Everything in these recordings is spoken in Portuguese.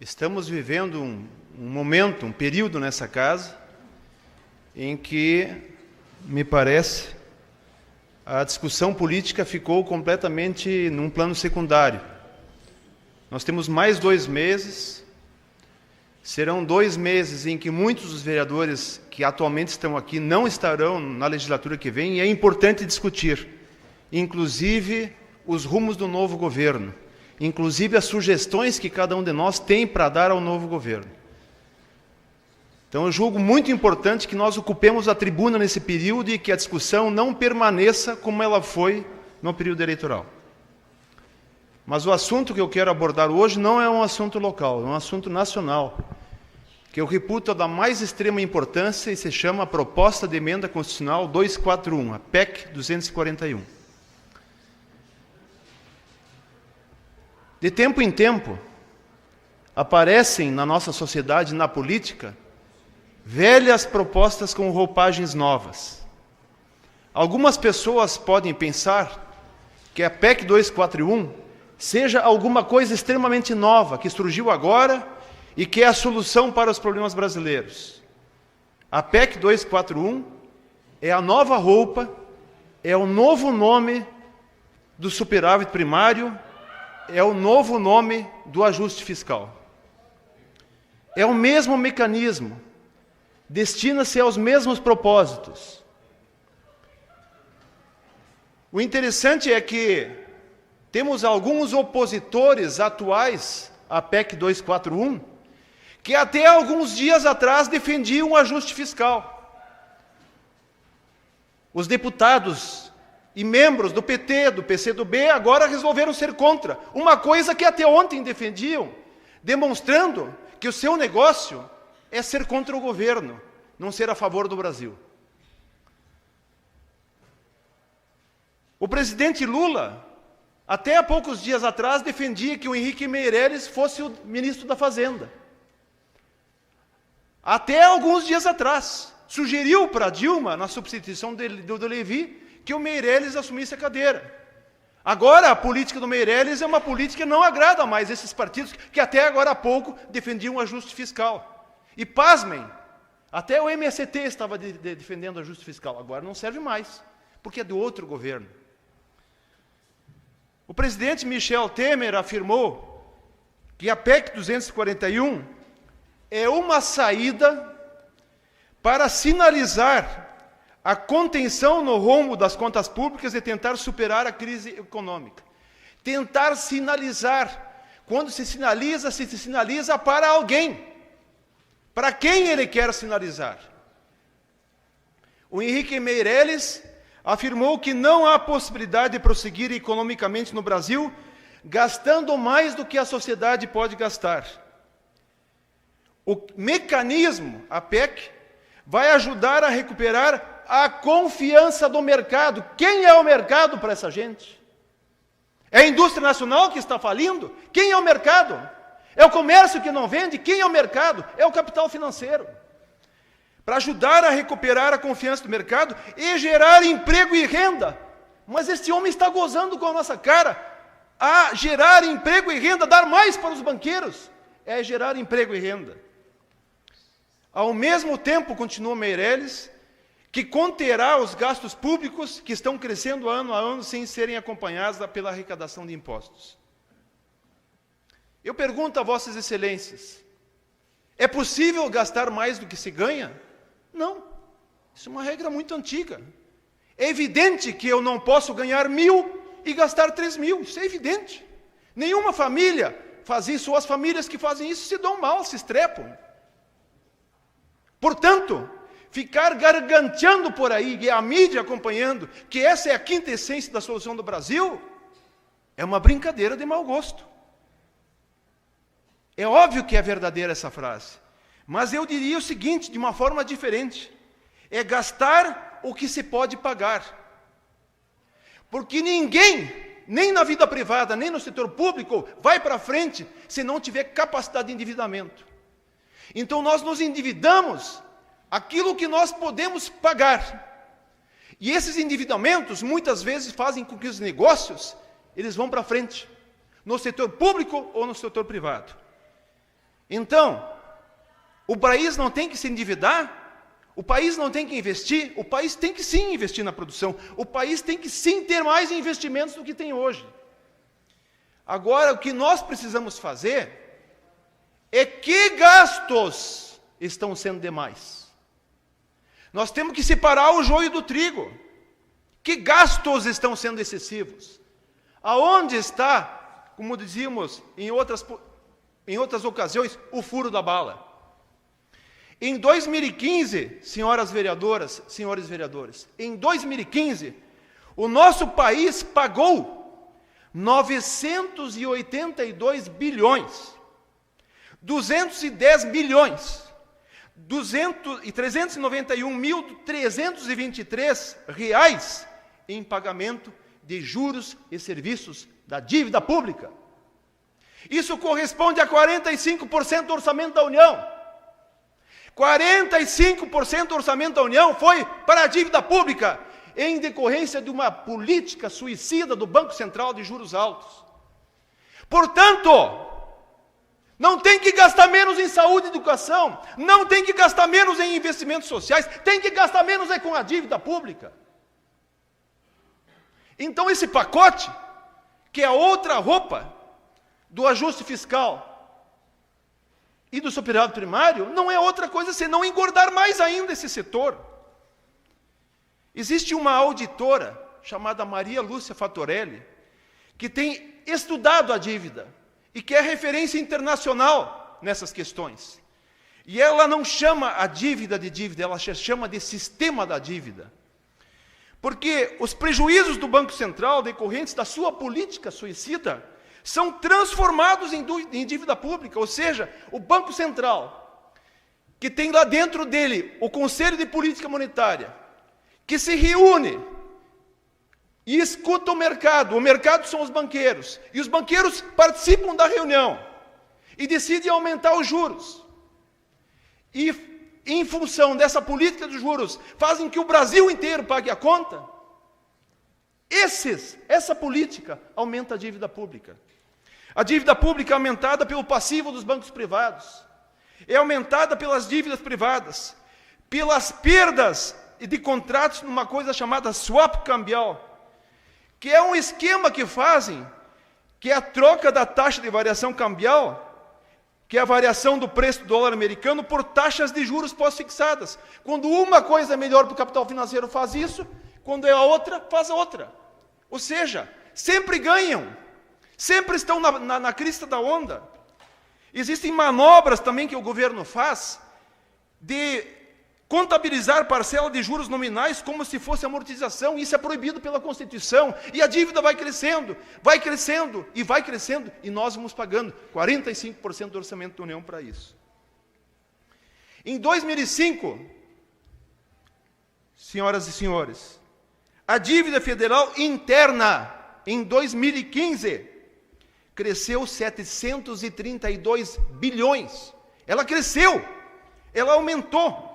Estamos vivendo um momento, um período nessa casa, em que, me parece, a discussão política ficou completamente num plano secundário. Nós temos mais 2 meses, serão 2 meses em que muitos dos vereadores que atualmente estão aqui não estarão na legislatura que vem, e é importante discutir, inclusive, os rumos do novo governo, inclusive as sugestões que cada um de nós tem para dar ao novo governo. Então, eu julgo muito importante que nós ocupemos a tribuna nesse período e que a discussão não permaneça como ela foi no período eleitoral. Mas o assunto que eu quero abordar hoje não é um assunto local, é um assunto nacional, que eu reputo da mais extrema importância e se chama Proposta de Emenda Constitucional 241, a PEC 241. De tempo em tempo, aparecem na nossa sociedade, na política, velhas propostas com roupagens novas. Algumas pessoas podem pensar que a PEC 241 seja alguma coisa extremamente nova, que surgiu agora e que é a solução para os problemas brasileiros. A PEC 241 é a nova roupa, é o novo nome do superávit primário, é o novo nome do ajuste fiscal. É o mesmo mecanismo, destina-se aos mesmos propósitos. O interessante é que temos alguns opositores atuais à PEC 241, que até alguns dias atrás defendiam o ajuste fiscal. Os deputados e membros do PT, do PCdoB, agora resolveram ser contra. Uma coisa que até ontem defendiam, demonstrando que o seu negócio é ser contra o governo, não ser a favor do Brasil. O presidente Lula, até há poucos dias atrás, defendia que o Henrique Meirelles fosse o ministro da Fazenda. Até alguns dias atrás, sugeriu para Dilma, na substituição do Levi, que o Meirelles assumisse a cadeira. Agora, a política do Meirelles é uma política que não agrada mais esses partidos que até agora há pouco defendiam o ajuste fiscal. E, pasmem, até o MST estava defendendo o ajuste fiscal. Agora não serve mais, porque é do outro governo. O presidente Michel Temer afirmou que a PEC 241 é uma saída para sinalizar a contenção no rumo das contas públicas e tentar superar a crise econômica. Tentar sinalizar. Quando se sinaliza para alguém. Para quem ele quer sinalizar? O Henrique Meirelles afirmou que não há possibilidade de prosseguir economicamente no Brasil, gastando mais do que a sociedade pode gastar. O mecanismo, a PEC, vai ajudar a recuperar a confiança do mercado. Quem é o mercado para essa gente? É a indústria nacional que está falindo? Quem é o mercado? É o comércio que não vende? Quem é o mercado? É o capital financeiro. Para ajudar a recuperar a confiança do mercado e gerar emprego e renda. Mas este homem está gozando com a nossa cara. A gerar emprego e renda, dar mais para os banqueiros, é gerar emprego e renda. Ao mesmo tempo, continua Meirelles, que conterá os gastos públicos que estão crescendo ano a ano sem serem acompanhados pela arrecadação de impostos. Eu pergunto a vossas excelências, é possível gastar mais do que se ganha? Não, isso é uma regra muito antiga. É evidente que eu não posso ganhar 1.000 e gastar 3.000, isso é evidente. Nenhuma família faz isso, ou as famílias que fazem isso se dão mal, se estrepam. Portanto, ficar garganteando por aí, e a mídia acompanhando, que essa é a quinta essência da solução do Brasil, é uma brincadeira de mau gosto. É óbvio que é verdadeira essa frase, mas eu diria o seguinte, de uma forma diferente, é gastar o que se pode pagar. Porque ninguém, nem na vida privada, nem no setor público, vai para frente se não tiver capacidade de endividamento. Então nós nos endividamos aquilo que nós podemos pagar. E esses endividamentos, muitas vezes, fazem com que os negócios, eles vão para frente, no setor público ou no setor privado. Então, o país não tem que se endividar? O país não tem que investir? O país tem que sim investir na produção. O país tem que sim ter mais investimentos do que tem hoje. Agora, o que nós precisamos fazer é que gastos estão sendo demais. Nós temos que separar o joio do trigo. Que gastos estão sendo excessivos? Aonde está, como dizíamos em outras ocasiões, o furo da bala? Em 2015, senhoras vereadoras, senhores vereadores, em 2015, o nosso país pagou 982 bilhões, 210 bilhões, 391.323 reais em pagamento de juros e serviços da dívida pública. Isso corresponde a 45% do orçamento da União. 45% do orçamento da União foi para a dívida pública, em decorrência de uma política suicida do Banco Central de juros altos. Portanto, não tem que gastar menos em saúde e educação, não tem que gastar menos em investimentos sociais, tem que gastar menos com a dívida pública. Então esse pacote, que é outra roupa do ajuste fiscal e do superávit primário, não é outra coisa senão engordar mais ainda esse setor. Existe uma auditora chamada Maria Lúcia Fatorelli, que tem estudado a dívida e que é referência internacional nessas questões. E ela não chama a dívida de dívida, ela chama de sistema da dívida. Porque os prejuízos do Banco Central, decorrentes da sua política suicida, são transformados em dívida pública, ou seja, o Banco Central, que tem lá dentro dele o Conselho de Política Monetária, que se reúne e escuta o mercado são os banqueiros, e os banqueiros participam da reunião e decidem aumentar os juros. E, em função dessa política dos juros, fazem que o Brasil inteiro pague a conta. Essa política aumenta a dívida pública. A dívida pública é aumentada pelo passivo dos bancos privados, é aumentada pelas dívidas privadas, pelas perdas de contratos numa coisa chamada swap cambial, que é um esquema que fazem, que é a troca da taxa de variação cambial, que é a variação do preço do dólar americano por taxas de juros pós-fixadas. Quando uma coisa é melhor para o capital financeiro, faz isso, quando é a outra, faz a outra. Ou seja, sempre ganham, sempre estão na crista da onda. Existem manobras também que o governo faz de contabilizar parcela de juros nominais como se fosse amortização. Isso é proibido pela Constituição. E a dívida vai crescendo, e vai crescendo, e nós vamos pagando 45% do orçamento da União para isso. Em 2005, senhoras e senhores, a dívida federal interna, em 2015, cresceu 732 bilhões. Ela cresceu, ela aumentou.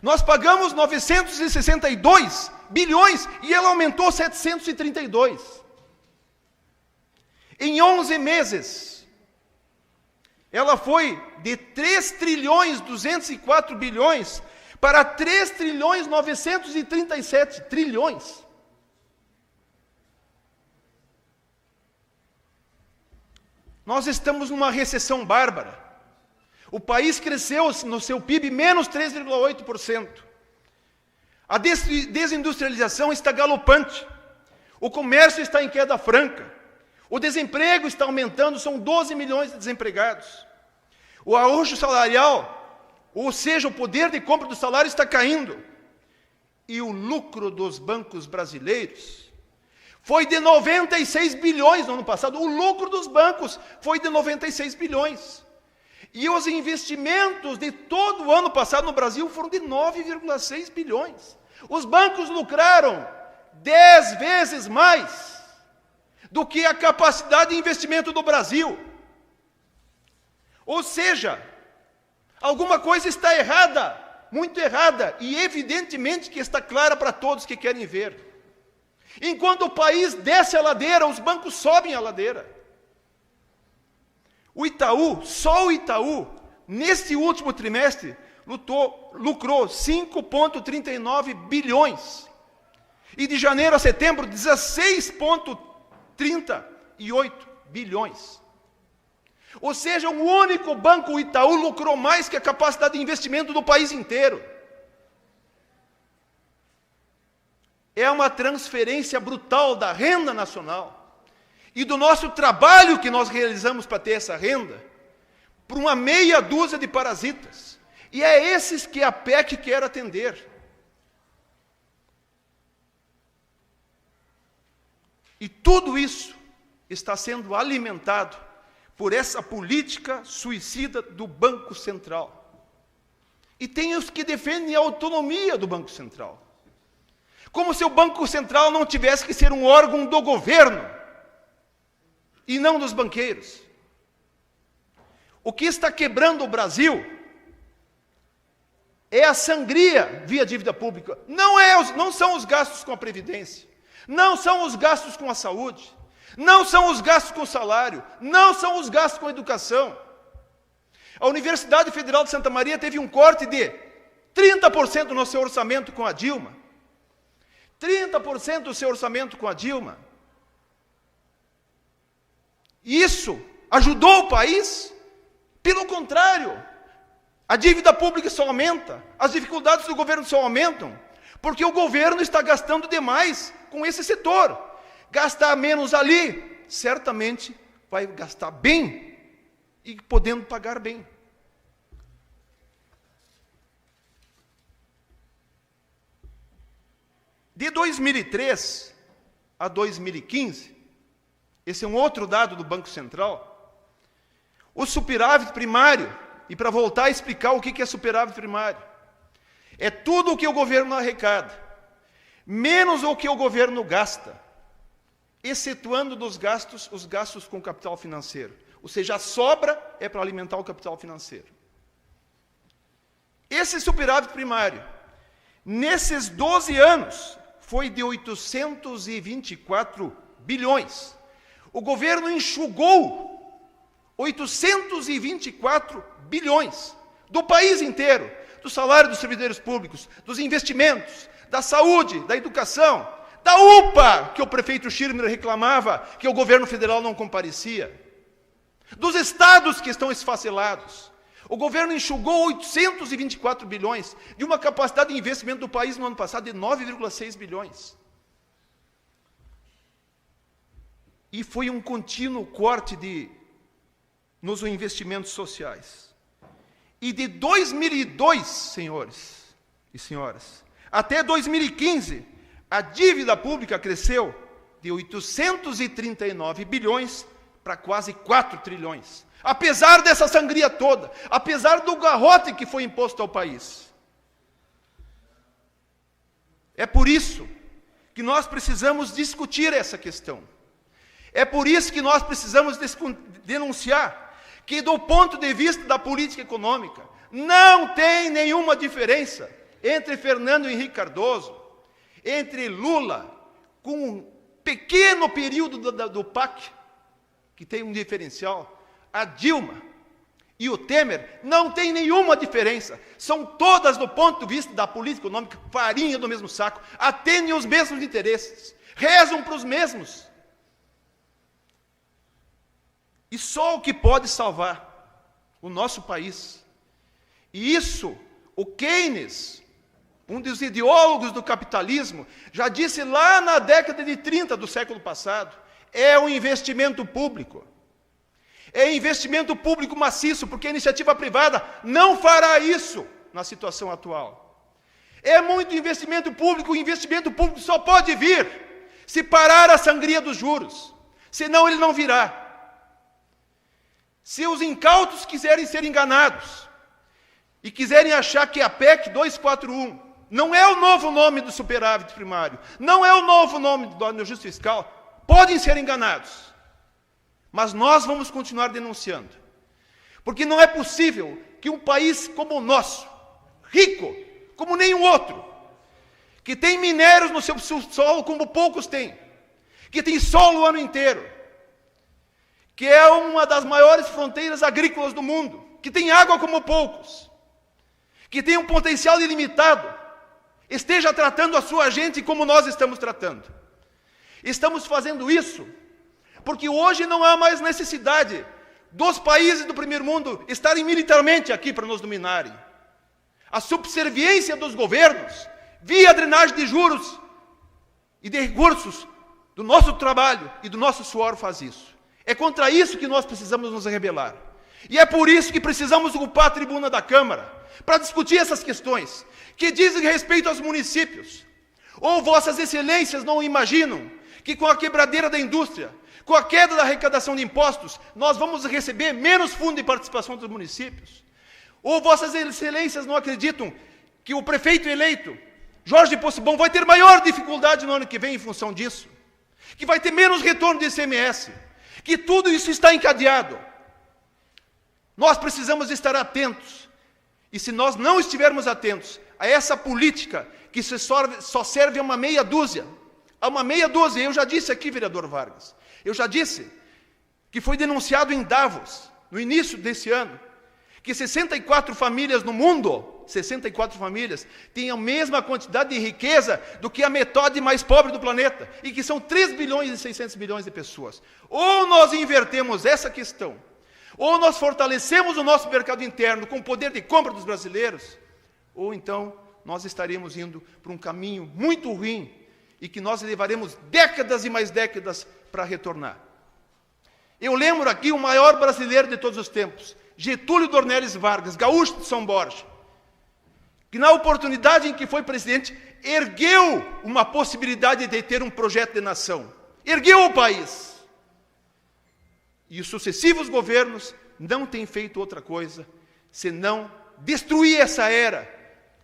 Nós pagamos 962 bilhões e ela aumentou 732. Em 11 meses, ela foi de 3 trilhões 204 bilhões para 3 trilhões 937 trilhões. Nós estamos numa recessão bárbara. O país cresceu no seu PIB menos 3,8%. A desindustrialização está galopante. O comércio está em queda franca. O desemprego está aumentando, são 12 milhões de desempregados. O arrojo salarial, ou seja, o poder de compra do salário está caindo. E o lucro dos bancos brasileiros foi de 96 bilhões no ano passado. O lucro dos bancos foi de 96 bilhões. E os investimentos de todo o ano passado no Brasil foram de 9,6 bilhões. Os bancos lucraram 10 vezes mais do que a capacidade de investimento do Brasil. Ou seja, alguma coisa está errada, muito errada, e evidentemente que está clara para todos que querem ver. Enquanto o país desce a ladeira, os bancos sobem a ladeira. O Itaú, só o Itaú, neste último trimestre, lucrou 5,39 bilhões. E de janeiro a setembro, 16,38 bilhões. Ou seja, um único banco, o Itaú, lucrou mais que a capacidade de investimento do país inteiro. É uma transferência brutal da renda nacional e do nosso trabalho que nós realizamos para ter essa renda para uma meia dúzia de parasitas. E é esses que a PEC quer atender. E tudo isso está sendo alimentado por essa política suicida do Banco Central. E tem os que defendem a autonomia do Banco Central. Como se o Banco Central não tivesse que ser um órgão do governo e não dos banqueiros. O que está quebrando o Brasil é a sangria via dívida pública. Não são os gastos com a Previdência, não são os gastos com a saúde, não são os gastos com o salário, não são os gastos com a educação. A Universidade Federal de Santa Maria teve um corte de 30% no seu orçamento com a Dilma. 30% do seu orçamento com a Dilma. Isso ajudou o país? Pelo contrário, a dívida pública só aumenta, as dificuldades do governo só aumentam, porque o governo está gastando demais com esse setor. Gastar menos ali, certamente vai gastar bem e podendo pagar bem. De 2003 a 2015, esse é um outro dado do Banco Central, o superávit primário, e para voltar a explicar o que é superávit primário, é tudo o que o governo arrecada, menos o que o governo gasta, excetuando dos gastos, os gastos com capital financeiro. Ou seja, a sobra é para alimentar o capital financeiro. Esse superávit primário, nesses 12 anos, foi de 824 bilhões. O governo enxugou 824 bilhões do país inteiro, do salário dos servidores públicos, dos investimentos, da saúde, da educação, da UPA, que o prefeito Schirmer reclamava que o governo federal não comparecia, dos estados que estão esfacelados. O governo enxugou 824 bilhões de uma capacidade de investimento do país no ano passado de 9,6 bilhões. E foi um contínuo corte nos investimentos sociais. E de 2002, senhores e senhoras, até 2015, a dívida pública cresceu de 839 bilhões para quase 4 trilhões. Apesar dessa sangria toda, apesar do garrote que foi imposto ao país. É por isso que nós precisamos discutir essa questão. É por isso que nós precisamos denunciar que, do ponto de vista da política econômica, não tem nenhuma diferença entre Fernando Henrique Cardoso, entre Lula, com um pequeno período do PAC, que tem um diferencial, a Dilma e o Temer, não tem nenhuma diferença. São todas, do ponto de vista da política econômica, farinha do mesmo saco, atendem os mesmos interesses, rezam para os mesmos. E só o que pode salvar o nosso país, e isso, o Keynes, um dos ideólogos do capitalismo, já disse lá na década de 30 do século passado, é o investimento público. É investimento público maciço, porque a iniciativa privada não fará isso na situação atual. É muito investimento público, o investimento público só pode vir se parar a sangria dos juros, senão ele não virá. Se os incautos quiserem ser enganados e quiserem achar que a PEC 241 não é o novo nome do superávit primário, não é o novo nome do ajuste fiscal, podem ser enganados. Mas nós vamos continuar denunciando. Porque não é possível que um país como o nosso, rico, como nenhum outro, que tem minérios no seu solo como poucos têm, que tem solo o ano inteiro, que é uma das maiores fronteiras agrícolas do mundo, que tem água como poucos, que tem um potencial ilimitado, esteja tratando a sua gente como nós estamos tratando. Estamos fazendo isso porque hoje não há mais necessidade dos países do primeiro mundo estarem militarmente aqui para nos dominarem. A subserviência dos governos, via drenagem de juros e de recursos do nosso trabalho e do nosso suor, faz isso. É contra isso que nós precisamos nos rebelar. E é por isso que precisamos ocupar a tribuna da Câmara, para discutir essas questões, que dizem respeito aos municípios. Ou vossas excelências não imaginam que com a quebradeira da indústria, com a queda da arrecadação de impostos, nós vamos receber menos fundo de participação dos municípios? Ou vossas excelências não acreditam que o prefeito eleito, Jorge Possebon, vai ter maior dificuldade no ano que vem em função disso? Que vai ter menos retorno de ICMS? Que tudo isso está encadeado? Nós precisamos estar atentos. E se nós não estivermos atentos a essa política que só serve a uma meia dúzia, eu já disse aqui, vereador Vargas, eu já disse que foi denunciado em Davos, no início desse ano, que 64 famílias no mundo, 64 famílias, têm a mesma quantidade de riqueza do que a metade mais pobre do planeta, e que são 3 bilhões e 600 milhões de pessoas. Ou nós invertemos essa questão, ou nós fortalecemos o nosso mercado interno com o poder de compra dos brasileiros, ou então nós estaremos indo para um caminho muito ruim, e que nós levaremos décadas e mais décadas para retornar. Eu lembro aqui o maior brasileiro de todos os tempos, Getúlio Dornelles Vargas, gaúcho de São Borja, que na oportunidade em que foi presidente, ergueu uma possibilidade de ter um projeto de nação. Ergueu o país. E os sucessivos governos não têm feito outra coisa senão destruir essa era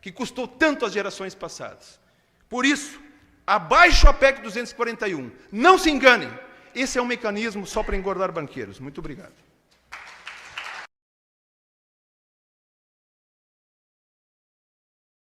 que custou tanto às gerações passadas. Por isso, abaixo a PEC 241. Não se enganem. Esse é um mecanismo só para engordar banqueiros. Muito obrigado.